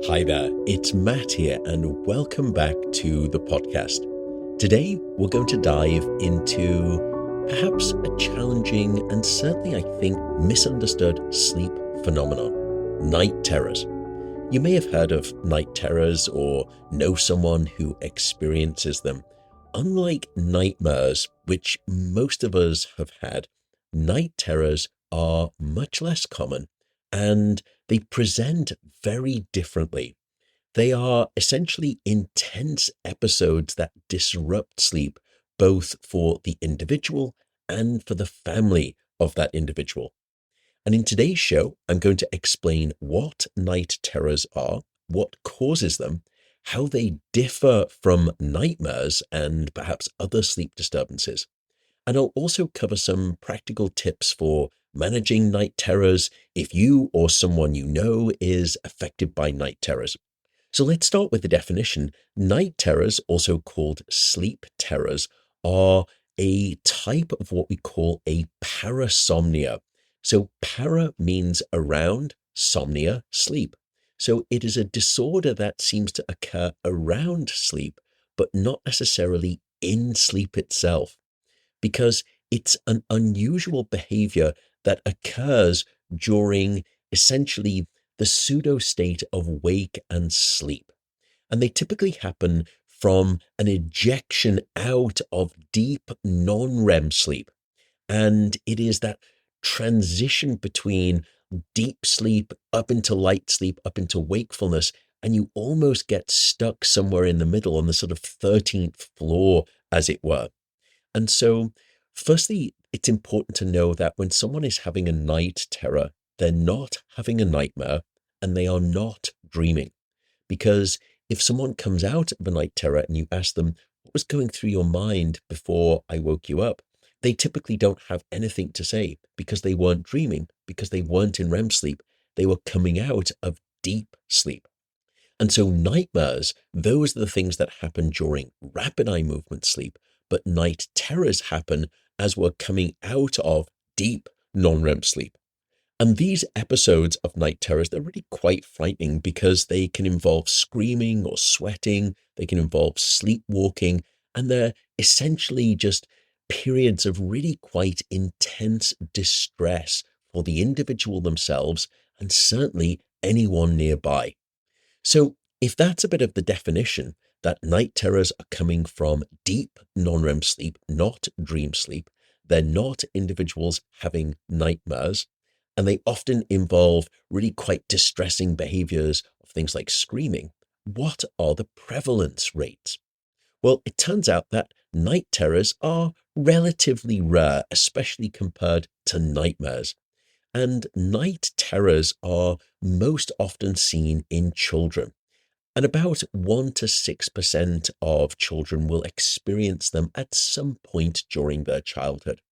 Hi there, it's Matt here, and welcome back to the podcast. Today, we're going to dive into perhaps a challenging and certainly, I think, misunderstood sleep phenomenon: night terrors. You may have heard of night terrors or know someone who experiences them. Unlike nightmares, which most of us have had, night terrors are much less common and they present very differently. They are essentially intense episodes that disrupt sleep, both for the individual and for the family of that individual. And in today's show, I'm going to explain what night terrors are, what causes them, how they differ from nightmares and perhaps other sleep disturbances. And I'll also cover some practical tips for managing night terrors if you or someone you know is affected by night terrors. So let's start with the definition. Night terrors, also called sleep terrors, are a type of what we call a parasomnia. So para means around, somnia, sleep. So it is a disorder that seems to occur around sleep, but not necessarily in sleep itself, because it's an unusual behavior that occurs during essentially the pseudo state of wake and sleep. And they typically happen from an ejection out of deep non-REM sleep. And it is that transition between deep sleep up into light sleep, up into wakefulness, and you almost get stuck somewhere in the middle on the sort of 13th floor, as it were. And so, firstly, it's important to know that when someone is having a night terror, they're not having a nightmare and they are not dreaming. Because if someone comes out of a night terror and you ask them, what was going through your mind before I woke you up? They typically don't have anything to say because they weren't dreaming, because they weren't in REM sleep. They were coming out of deep sleep. And so nightmares, those are the things that happen during rapid eye movement sleep, but night terrors happen as we're coming out of deep non-REM sleep. And these episodes of night terrors, they're really quite frightening because they can involve screaming or sweating, they can involve sleepwalking, and they're essentially just periods of really quite intense distress for the individual themselves and certainly anyone nearby. So if that's a bit of the definition, that night terrors are coming from deep non-REM sleep, not dream sleep, they're not individuals having nightmares, and they often involve really quite distressing behaviors of things like screaming. What are the prevalence rates? Well, it turns out that night terrors are relatively rare, especially compared to nightmares. And night terrors are most often seen in children. And about 1 to 6% of children will experience them at some point during their childhood.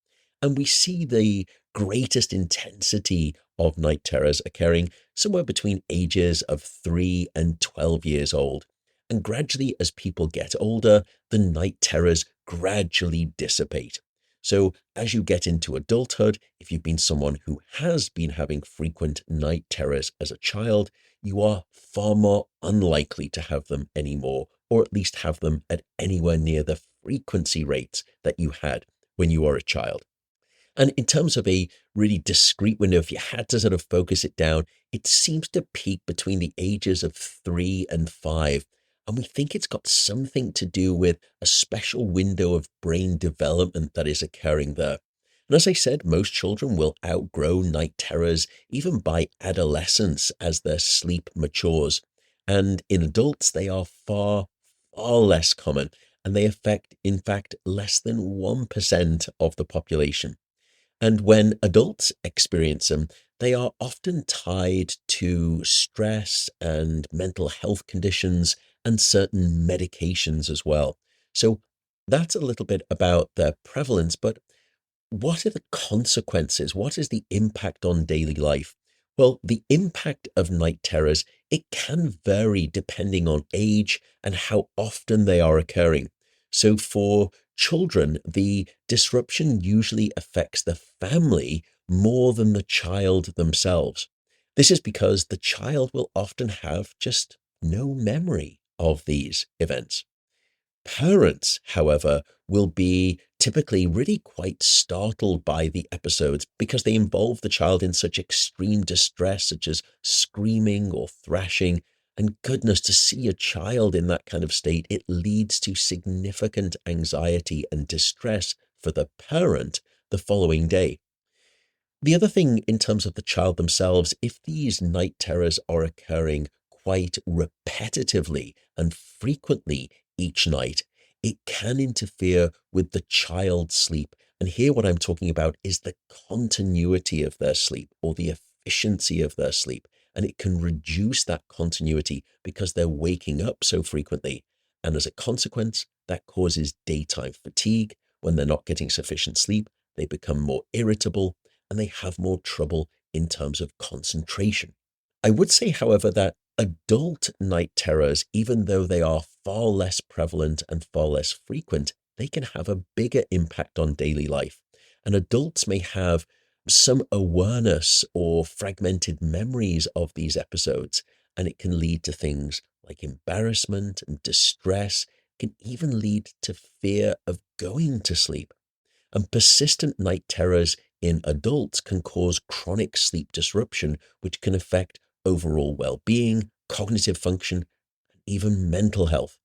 And we see the greatest intensity of night terrors occurring somewhere between ages of 3 and 12 years old. And gradually, as people get older, the night terrors gradually dissipate. So as you get into adulthood, if you've been someone who has been having frequent night terrors as a child, you are far more unlikely to have them anymore, or at least have them at anywhere near the frequency rates that you had when you were a child. And in terms of a really discrete window, if you had to sort of focus it down, it seems to peak between the ages of 3 and 5. And we think it's got something to do with a special window of brain development that is occurring there. And as I said, most children will outgrow night terrors even by adolescence as their sleep matures. And in adults, they are far, far less common, and they affect, in fact, less than 1% of the population. And when adults experience them, they are often tied to stress and mental health conditions and certain medications as well. So that's a little bit about their prevalence, but what are the consequences? What is the impact on daily life? Well, the impact of night terrors, it can vary depending on age and how often they are occurring. So for children, the disruption usually affects the family more than the child themselves. This is because the child will often have just no memory of these events. Parents, however, will be typically really quite startled by the episodes because they involve the child in such extreme distress, such as screaming or thrashing. And goodness, to see a child in that kind of state, it leads to significant anxiety and distress for the parent the following day. The other thing in terms of the child themselves, if these night terrors are occurring quite repetitively and frequently each night, it can interfere with the child's sleep. And here what I'm talking about is the continuity of their sleep or the efficiency of their sleep. And it can reduce that continuity because they're waking up so frequently. And as a consequence, that causes daytime fatigue. When they're not getting sufficient sleep, they become more irritable and they have more trouble in terms of concentration. I would say, however, that adult night terrors, even though they are far less prevalent and far less frequent, they can have a bigger impact on daily life. And adults may have some awareness or fragmented memories of these episodes, and it can lead to things like embarrassment and distress, can even lead to fear of going to sleep. And persistent night terrors in adults can cause chronic sleep disruption, which can affect overall well-being, cognitive function, and even mental health.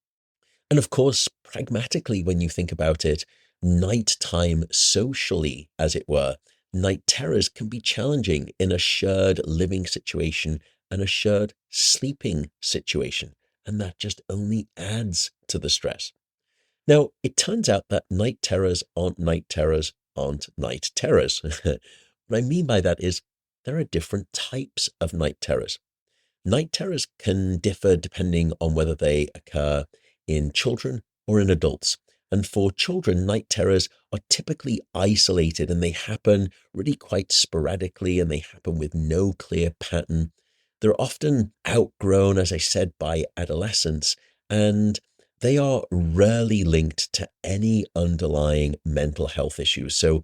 And of course, pragmatically, when you think about it, nighttime socially, as it were, night terrors can be challenging in a shared living situation and a shared sleeping situation. And that just only adds to the stress. Now, it turns out that night terrors aren't night terrors aren't night terrors. What I mean by that is there are different types of night terrors. Night terrors can differ depending on whether they occur in children or in adults. And for children, night terrors are typically isolated and they happen really quite sporadically and they happen with no clear pattern. They're often outgrown, as I said, by adolescence, and they are rarely linked to any underlying mental health issues. So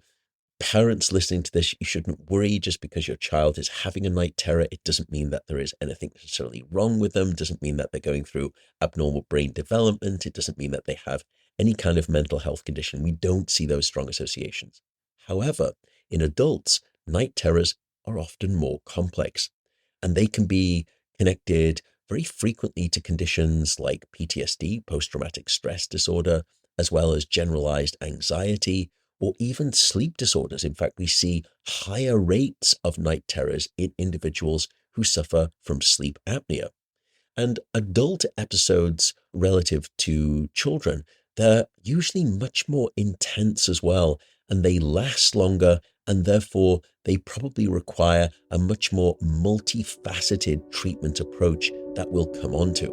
parents listening to this, you shouldn't worry just because your child is having a night terror. It doesn't mean that there is anything necessarily wrong with them. It doesn't mean that they're going through abnormal brain development. It doesn't mean that they have any kind of mental health condition. We don't see those strong associations. However, in adults, night terrors are often more complex, and they can be connected very frequently to conditions like PTSD, post-traumatic stress disorder, as well as generalized anxiety, or even sleep disorders. In fact, we see higher rates of night terrors in individuals who suffer from sleep apnea. And adult episodes relative to children, they're usually much more intense as well, and they last longer, and therefore they probably require a much more multifaceted treatment approach that we'll come on to.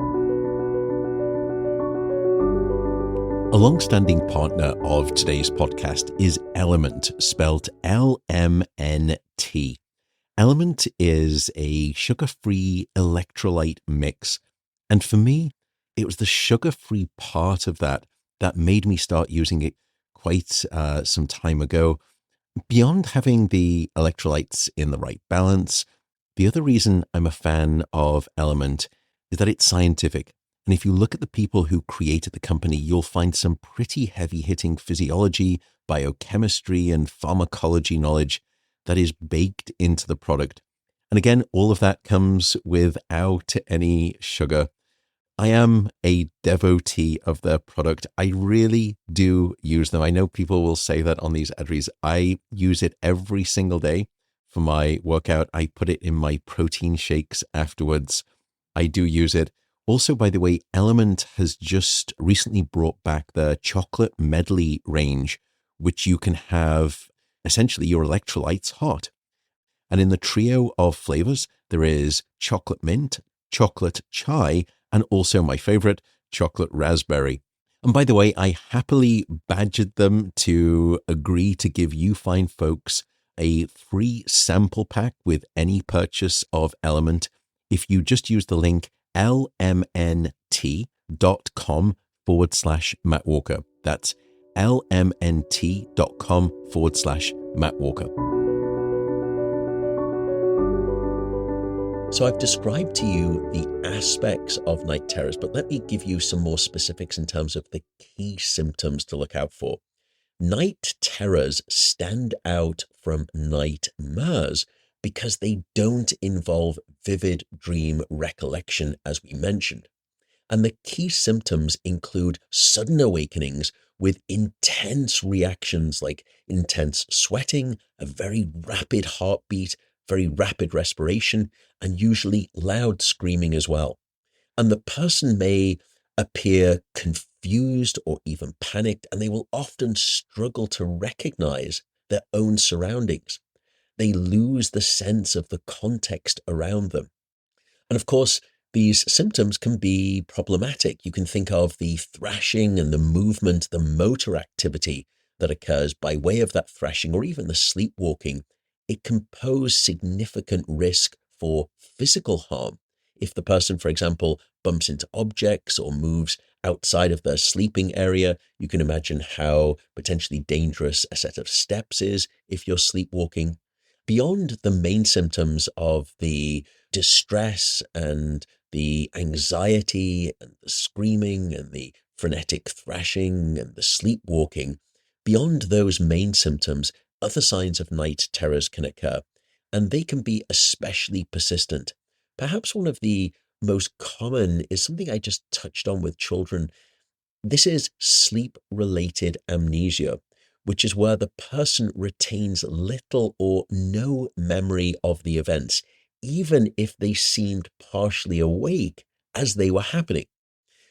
A long-standing partner of today's podcast is Element, spelled LMNT. Element is a sugar-free electrolyte mix. And for me, it was the sugar-free part of that made me start using it quite some time ago. Beyond having the electrolytes in the right balance, the other reason I'm a fan of Element is that it's scientific. And if you look at the people who created the company, you'll find some pretty heavy-hitting physiology, biochemistry, and pharmacology knowledge that is baked into the product. And again, all of that comes without any sugar. I am a devotee of their product. I really do use them. I know people will say that on these ad reads. I use it every single day for my workout. I put it in my protein shakes afterwards. I do use it. Also, by the way, Element has just recently brought back the chocolate medley range, which you can have essentially your electrolytes hot. And in the trio of flavors, there is chocolate mint, chocolate chai, and also my favorite, chocolate raspberry. And by the way, I happily badgered them to agree to give you fine folks a free sample pack with any purchase of Element if you just use the link lmnt.com/Matt Walker. That's lmnt.com/Matt Walker. So I've described to you the aspects of night terrors, but let me give you some more specifics in terms of the key symptoms to look out for. Night terrors stand out from nightmares because they don't involve vivid dream recollection, as we mentioned. And the key symptoms include sudden awakenings with intense reactions like intense sweating, a very rapid heartbeat, very rapid respiration, and usually loud screaming as well. And the person may appear confused or even panicked, and they will often struggle to recognize their own surroundings. They lose the sense of the context around them. And of course, these symptoms can be problematic. You can think of the thrashing and the movement, the motor activity that occurs by way of that thrashing or even the sleepwalking. It can pose significant risk for physical harm. If the person, for example, bumps into objects or moves outside of their sleeping area, you can imagine how potentially dangerous a set of steps is if you're sleepwalking. Beyond the main symptoms of the distress and the anxiety and the screaming and the frenetic thrashing and the sleepwalking, beyond those main symptoms, other signs of night terrors can occur, and they can be especially persistent. Perhaps one of the most common is something I just touched on with children. This is sleep-related amnesia, which is where the person retains little or no memory of the events, even if they seemed partially awake as they were happening.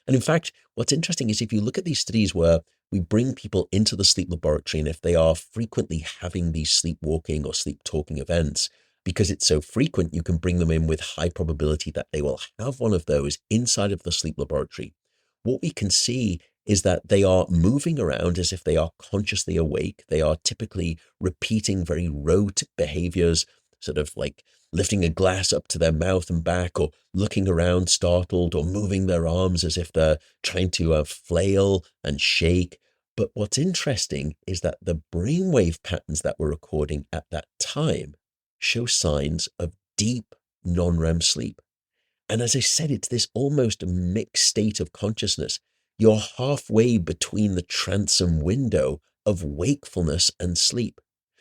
And in fact, what's interesting is if you look at these studies where we bring people into the sleep laboratory, and if they are frequently having these sleepwalking or sleep talking events, because it's so frequent, you can bring them in with high probability that they will have one of those inside of the sleep laboratory. What we can see is that they are moving around as if they are consciously awake. They are typically repeating very rote behaviors, sort of like lifting a glass up to their mouth and back, or looking around startled, or moving their arms as if they're trying to flail and shake. But what's interesting is that the brainwave patterns that we're recording at that time show signs of deep non-REM sleep. And as I said, it's this almost mixed state of consciousness. You're halfway between the transom window of wakefulness and sleep.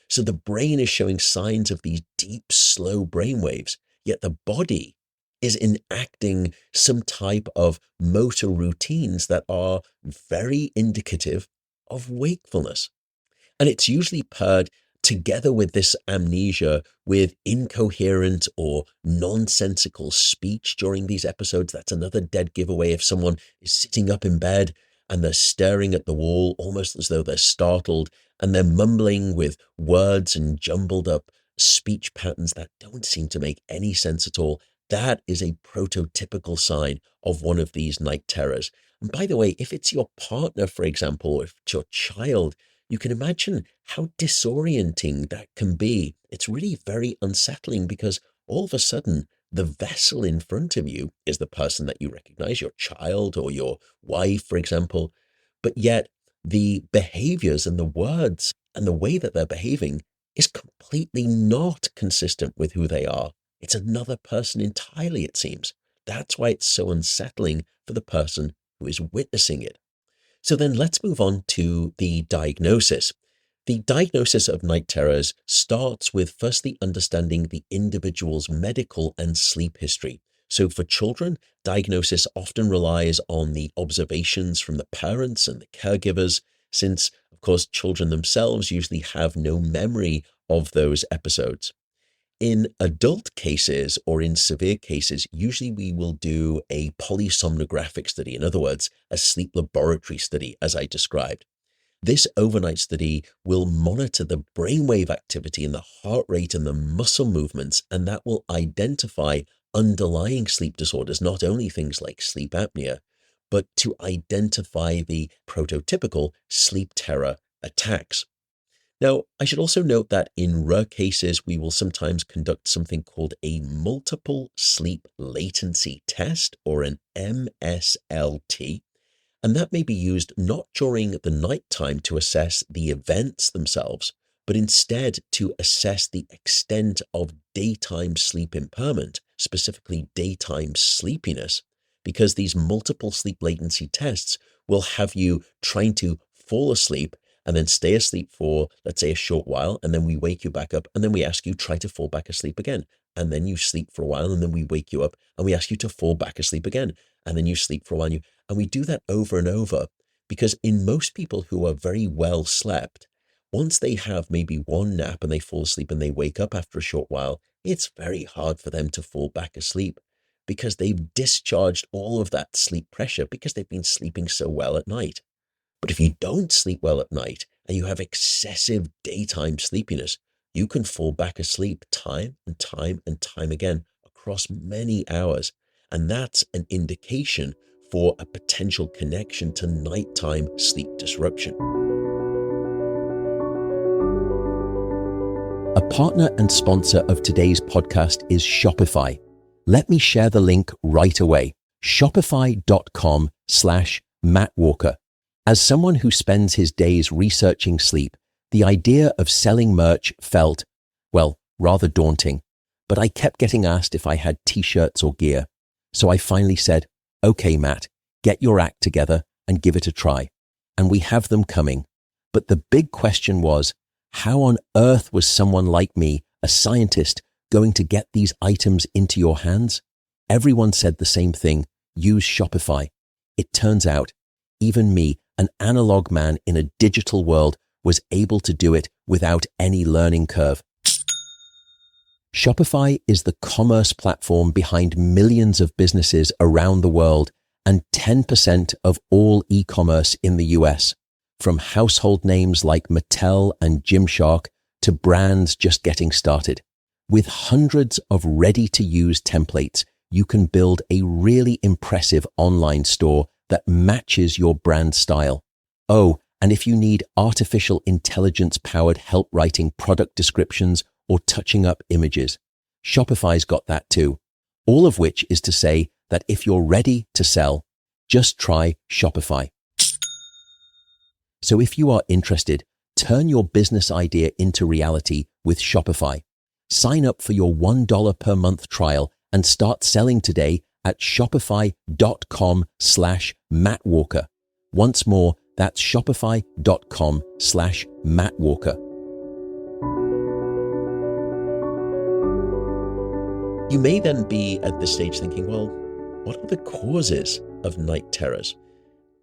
So the brain is showing signs of these deep, slow brain waves, yet the body is enacting some type of motor routines that are very indicative of wakefulness. And it's usually paired together with this amnesia with incoherent or nonsensical speech during these episodes. That's another dead giveaway. If someone is sitting up in bed and they're staring at the wall almost as though they're startled, and they're mumbling with words and jumbled up speech patterns that don't seem to make any sense at all, that is a prototypical sign of one of these night terrors. And by the way, if it's your partner, for example, or if it's your child, you can imagine how disorienting that can be. It's really very unsettling because all of a sudden, the vessel in front of you is the person that you recognize, your child or your wife, for example. But yet the behaviors and the words and the way that they're behaving is completely not consistent with who they are. It's another person entirely, it seems. That's why it's so unsettling for the person who is witnessing it. So then let's move on to the diagnosis. The diagnosis of night terrors starts with firstly understanding the individual's medical and sleep history. So for children, diagnosis often relies on the observations from the parents and the caregivers, since, of course, children themselves usually have no memory of those episodes. In adult cases or in severe cases, usually we will do a polysomnographic study. In other words, a sleep laboratory study, as I described. This overnight study will monitor the brainwave activity and the heart rate and the muscle movements, and that will identify underlying sleep disorders, not only things like sleep apnea, but to identify the prototypical sleep terror attacks. Now, I should also note that in rare cases, we will sometimes conduct something called a multiple sleep latency test, or an MSLT, and that may be used not during the nighttime to assess the events themselves, but instead to assess the extent of daytime sleep impairment specifically daytime sleepiness, because these multiple sleep latency tests will have you trying to fall asleep and then stay asleep for, let's say, a short while, and then we wake you back up, and then we ask you, try to fall back asleep again. And then you sleep for a while, and then we wake you up, and we ask you to fall back asleep again. And then you sleep for a while, and we do that over and over, because in most people who are very well slept, once they have maybe one nap and they fall asleep and they wake up after a short while, it's very hard for them to fall back asleep because they've discharged all of that sleep pressure because they've been sleeping so well at night. But if you don't sleep well at night and you have excessive daytime sleepiness, you can fall back asleep time and time and time again across many hours. And that's an indication for a potential connection to nighttime sleep disruption. A partner and sponsor of today's podcast is Shopify. Let me share the link right away. Shopify.com/Matt Walker. As someone who spends his days researching sleep, the idea of selling merch felt, well, rather daunting. But I kept getting asked if I had t-shirts or gear. So I finally said, okay, Matt, get your act together and give it a try. And we have them coming. But the big question was, how on earth was someone like me, a scientist, going to get these items into your hands? Everyone said the same thing, use Shopify. It turns out, even me, an analog man in a digital world, was able to do it without any learning curve. Shopify is the commerce platform behind millions of businesses around the world and 10% of all e-commerce in the US, from household names like Mattel and Gymshark to brands just getting started. With hundreds of ready-to-use templates, you can build a really impressive online store that matches your brand style. Oh, and if you need artificial intelligence-powered help writing product descriptions or touching up images, Shopify's got that too. All of which is to say that if you're ready to sell, just try Shopify. So if you are interested, turn your business idea into reality with Shopify. Sign up for your $1 per month trial and start selling today at shopify.com/Matt Walker. Once more, that's shopify.com/Matt Walker. You may then be at this stage thinking, well, what are the causes of night terrors?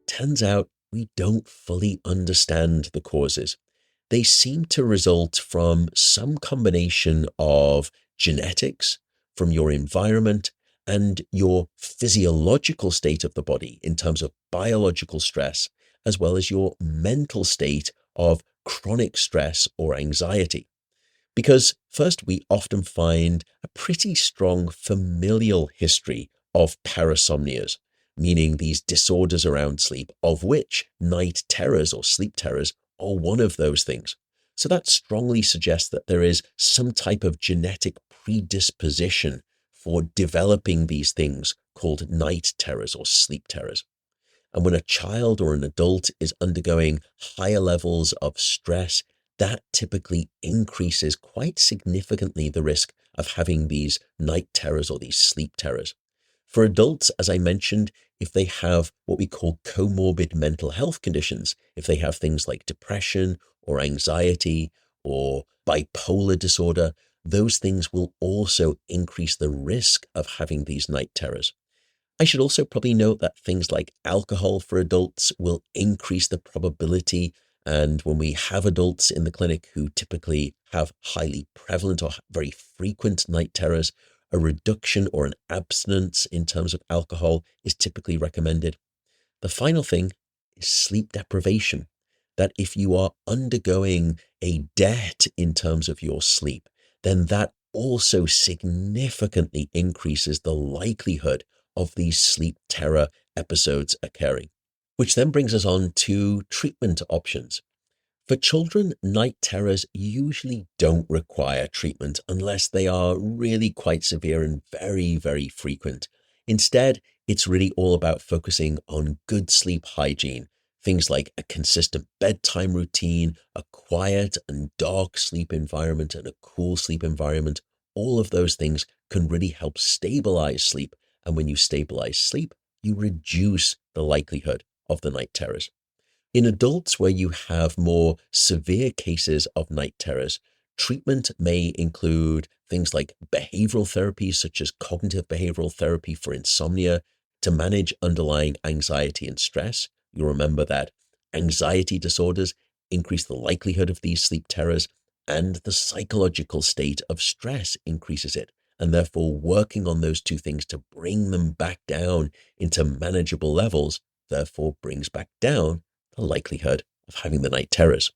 Turns out we don't fully understand the causes. They seem to result from some combination of genetics, from your environment, and your physiological state of the body in terms of biological stress, as well as your mental state of chronic stress or anxiety. Because first, we often find a pretty strong familial history of parasomnias, meaning these disorders around sleep, of which night terrors or sleep terrors are one of those things. So that strongly suggests that there is some type of genetic predisposition for developing these things called night terrors or sleep terrors. And when a child or an adult is undergoing higher levels of stress, that typically increases quite significantly the risk of having these night terrors or these sleep terrors. For adults, as I mentioned, if they have what we call comorbid mental health conditions, if they have things like depression or anxiety or bipolar disorder, those things will also increase the risk of having these night terrors. I should also probably note that things like alcohol for adults will increase the probability. And when we have adults in the clinic who typically have highly prevalent or very frequent night terrors, a reduction or an abstinence in terms of alcohol is typically recommended. The final thing is sleep deprivation, that if you are undergoing a debt in terms of your sleep, then that also significantly increases the likelihood of these sleep terror episodes occurring. Which then brings us on to treatment options. For children, night terrors usually don't require treatment unless they are really quite severe and very, very frequent. Instead, it's really all about focusing on good sleep hygiene, things like a consistent bedtime routine, a quiet and dark sleep environment, and a cool sleep environment, all of those things can really help stabilize sleep. And when you stabilize sleep, you reduce the likelihood of the night terrors. In adults where you have more severe cases of night terrors, treatment may include things like behavioral therapies, such as cognitive behavioral therapy for insomnia, to manage underlying anxiety and stress. You'll remember that anxiety disorders increase the likelihood of these sleep terrors, and the psychological state of stress increases it. And therefore, working on those two things to bring them back down into manageable levels, therefore brings back down the likelihood of having the night terrors.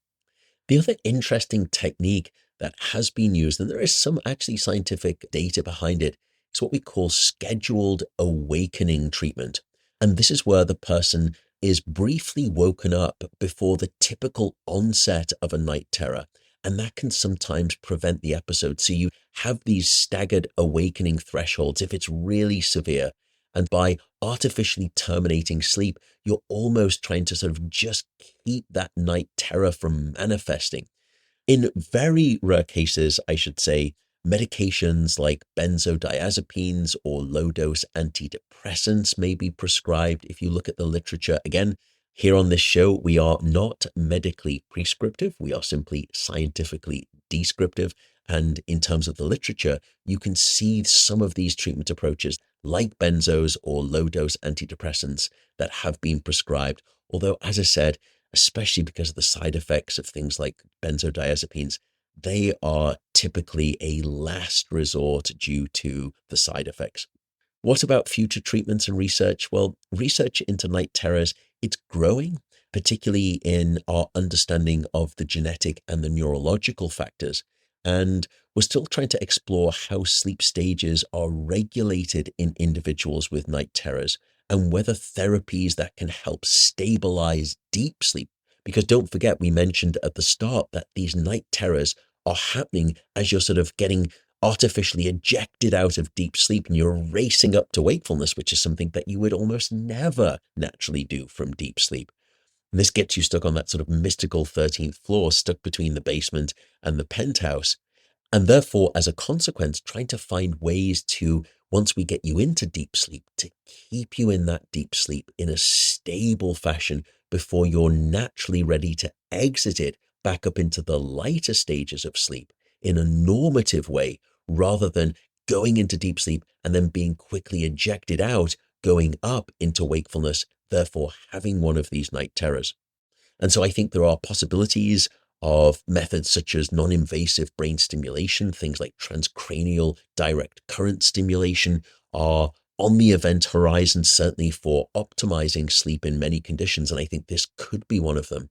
The other interesting technique that has been used, and there is some actually scientific data behind it, is what we call scheduled awakening treatment. And this is where the person is briefly woken up before the typical onset of a night terror. And that can sometimes prevent the episode. So you have these staggered awakening thresholds if it's really severe. And by artificially terminating sleep, you're almost trying to sort of just keep that night terror from manifesting. In very rare cases, I should say, medications like benzodiazepines or low-dose antidepressants may be prescribed. If you look at the literature, again, here on this show, we are not medically prescriptive. We are simply scientifically descriptive. And in terms of the literature, you can see some of these treatment approaches like benzos or low-dose antidepressants that have been prescribed. Although, as I said, especially because of the side effects of things like benzodiazepines, they are typically a last resort due to the side effects. What about future treatments and research? Well, research into night terrors, it's growing, particularly in our understanding of the genetic and the neurological factors. And we're still trying to explore how sleep stages are regulated in individuals with night terrors and whether therapies that can help stabilize deep sleep. Because don't forget, we mentioned at the start that these night terrors are happening as you're sort of getting artificially ejected out of deep sleep and you're racing up to wakefulness, which is something that you would almost never naturally do from deep sleep. And this gets you stuck on that sort of mystical 13th floor, stuck between the basement and the penthouse. And therefore, as a consequence, trying to find ways to, once we get you into deep sleep, to keep you in that deep sleep in a stable fashion before you're naturally ready to exit it back up into the lighter stages of sleep in a normative way, rather than going into deep sleep and then being quickly ejected out, going up into wakefulness, therefore having one of these night terrors. And so I think there are possibilities of methods such as non-invasive brain stimulation. Things like transcranial direct current stimulation are on the event horizon, certainly for optimizing sleep in many conditions. And I think this could be one of them.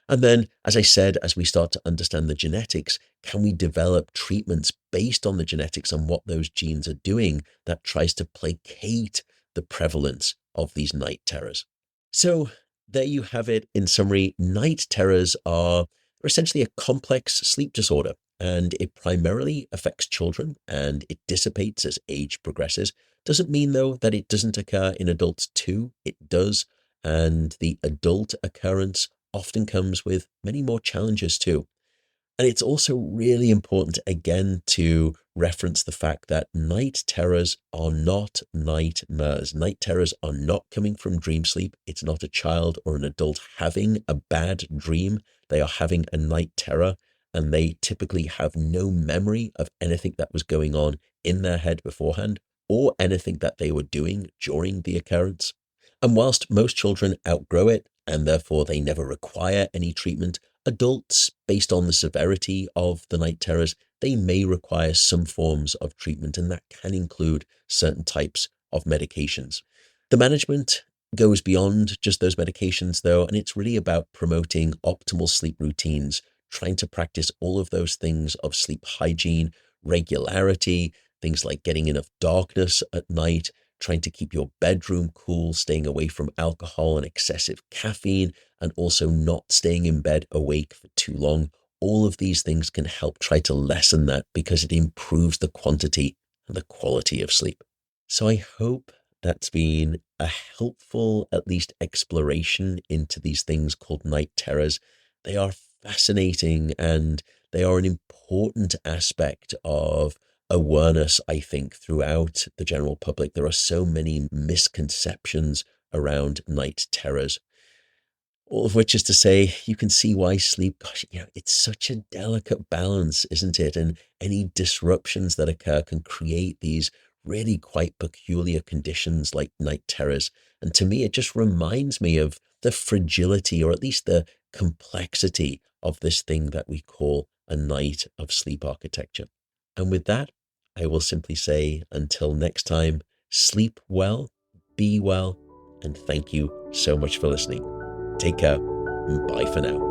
And then, as I said, as we start to understand the genetics, can we develop treatments based on the genetics and what those genes are doing that tries to placate the prevalence of these night terrors? So there you have it. In summary, night terrors are essentially a complex sleep disorder, and it primarily affects children and it dissipates as age progresses. Doesn't mean, though, that it doesn't occur in adults too. It does. And the adult occurrence often comes with many more challenges too. And it's also really important, again, to reference the fact that night terrors are not nightmares. Night terrors are not coming from dream sleep. It's not a child or an adult having a bad dream. They are having a night terror, and they typically have no memory of anything that was going on in their head beforehand or anything that they were doing during the occurrence. And whilst most children outgrow it, and therefore they never require any treatment, adults, based on the severity of the night terrors, they may require some forms of treatment, and that can include certain types of medications. The management goes beyond just those medications, though, and it's really about promoting optimal sleep routines, trying to practice all of those things of sleep hygiene, regularity, things like getting enough darkness at night, trying to keep your bedroom cool, staying away from alcohol and excessive caffeine, and also not staying in bed awake for too long. All of these things can help try to lessen that because it improves the quantity and the quality of sleep. So I hope that's been a helpful, at least, exploration into these things called night terrors. They are fascinating and they are an important aspect of awareness, I think, throughout the general public. There are so many misconceptions around night terrors. All of which is to say, you can see why sleep, gosh, it's such a delicate balance, isn't it? And any disruptions that occur can create these really quite peculiar conditions like night terrors. And to me, it just reminds me of the fragility, or at least the complexity of this thing that we call a night of sleep architecture. And with that, I will simply say until next time, sleep well, be well, and thank you so much for listening. Take care, and bye for now.